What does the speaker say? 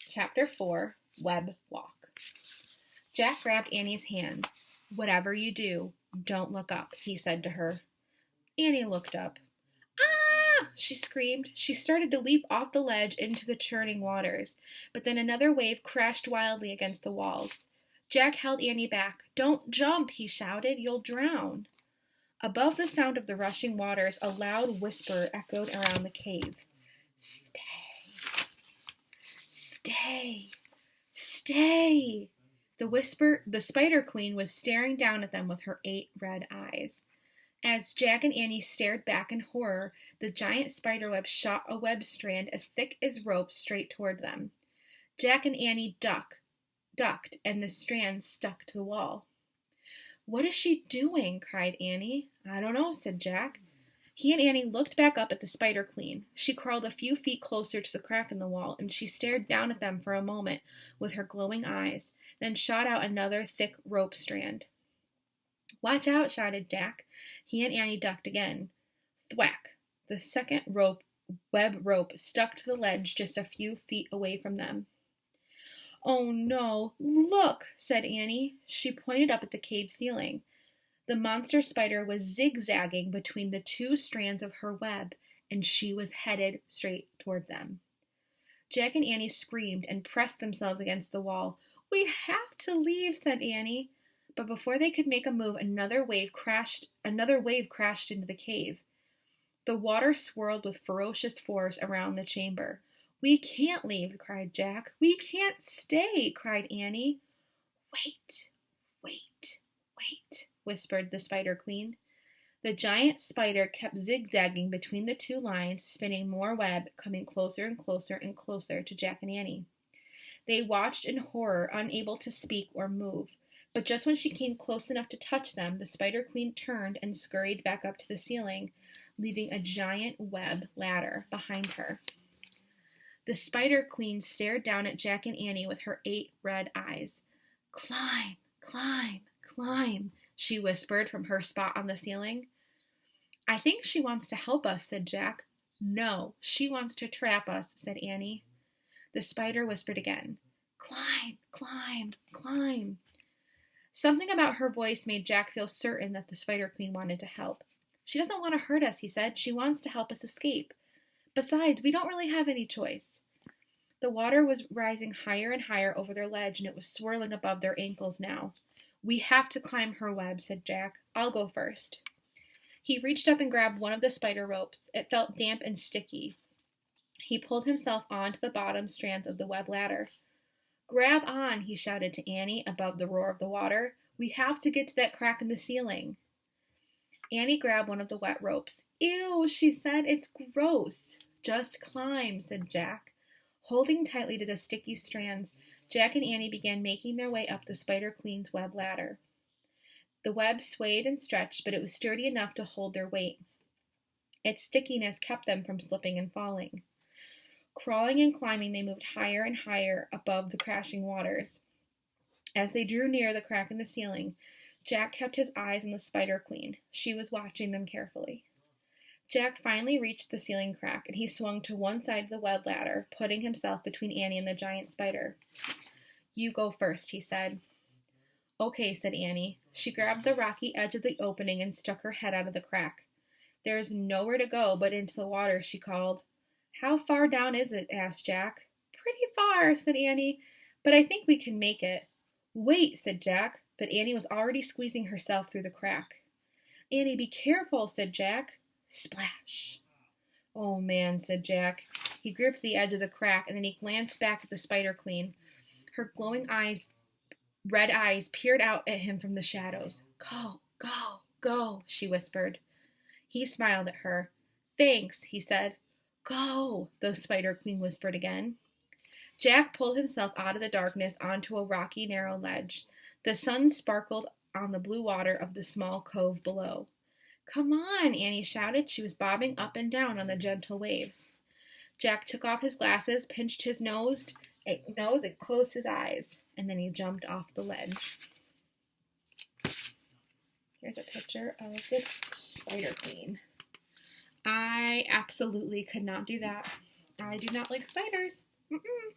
Chapter 4, Web Walk. Jack grabbed Annie's hand. "Whatever you do, don't look up," he said to her. Annie looked up. "Ah!" she screamed. She started to leap off the ledge into the churning waters, but then another wave crashed wildly against the walls. Jack held Annie back. "Don't jump," he shouted. "You'll drown." Above the sound of the rushing waters, a loud whisper echoed around the cave. "Stay. Stay. Stay." The Spider Queen was staring down at them with her 8 red eyes. As Jack and Annie stared back in horror, the giant spiderweb shot a web strand as thick as rope straight toward them. Jack and Annie ducked, and the strand stuck to the wall. "What is she doing?" cried Annie. "I don't know," said Jack. He and Annie looked back up at the Spider Queen. She crawled a few feet closer to the crack in the wall, and she stared down at them for a moment with her glowing eyes, then shot out another thick rope strand. "Watch out," shouted Jack. He and Annie ducked again. Thwack! The second web rope stuck to the ledge just a few feet away from them. "Oh no, look," said Annie. She pointed up at the cave ceiling. The monster spider was zigzagging between the 2 strands of her web, and she was headed straight toward them. Jack and Annie screamed and pressed themselves against the wall. "We have to leave," said Annie. But before they could make a move, another wave crashed into the cave. The water swirled with ferocious force around the chamber. "We can't leave," cried Jack. "We can't stay," cried Annie. "Wait, wait, wait," whispered the Spider Queen. The giant spider kept zigzagging between the 2 lines, spinning more web, coming closer and closer and closer to Jack and Annie. They watched in horror, unable to speak or move. But just when she came close enough to touch them, the Spider Queen turned and scurried back up to the ceiling, leaving a giant web ladder behind her. The Spider Queen stared down at Jack and Annie with her 8 red eyes. "Climb, climb, climb," she whispered from her spot on the ceiling. "I think she wants to help us," said Jack. "No, she wants to trap us," said Annie. The spider whispered again. "Climb, climb, climb." Something about her voice made Jack feel certain that the Spider Queen wanted to help. "She doesn't want to hurt us," he said. "She wants to help us escape. Besides, we don't really have any choice." The water was rising higher and higher over their ledge, and it was swirling above their ankles now. "We have to climb her web," said Jack. "I'll go first." He reached up and grabbed one of the spider ropes. It felt damp and sticky. He pulled himself onto the bottom strands of the web ladder. "Grab on," he shouted to Annie above the roar of the water. "We have to get to that crack in the ceiling." Annie grabbed one of the wet ropes. "Ew," she said. "It's gross." "Just climb," said Jack. Holding tightly to the sticky strands, Jack and Annie began making their way up the Spider Queen's web ladder. The web swayed and stretched, but it was sturdy enough to hold their weight. Its stickiness kept them from slipping and falling. Crawling and climbing, they moved higher and higher above the crashing waters. As they drew near the crack in the ceiling, Jack kept his eyes on the Spider Queen. She was watching them carefully. Jack finally reached the ceiling crack, and he swung to one side of the web ladder, putting himself between Annie and the giant spider. "You go first," he said. "Okay," said Annie. She grabbed the rocky edge of the opening and stuck her head out of the crack. "There's nowhere to go but into the water," she called. "How far down is it?" asked Jack. "Pretty far," said Annie, "but I think we can make it." "Wait," said Jack, but Annie was already squeezing herself through the crack. "Annie, be careful," said Jack. Splash. "Oh man," said Jack. He gripped the edge of the crack, and then he glanced back at the Spider Queen. Her glowing red eyes peered out at him from the shadows. "Go, go, go," she whispered. He smiled at her. "Thanks," he said. "Go," the Spider Queen whispered again. Jack pulled himself out of the darkness onto a rocky, narrow ledge. The sun sparkled on the blue water of the small cove below. "Come on," Annie shouted. She was bobbing up and down on the gentle waves. Jack took off his glasses, pinched his nose, and closed his eyes, and then he jumped off the ledge. Here's a picture of the Spider Queen. I absolutely could not do that. I do not like spiders. Mm-mm.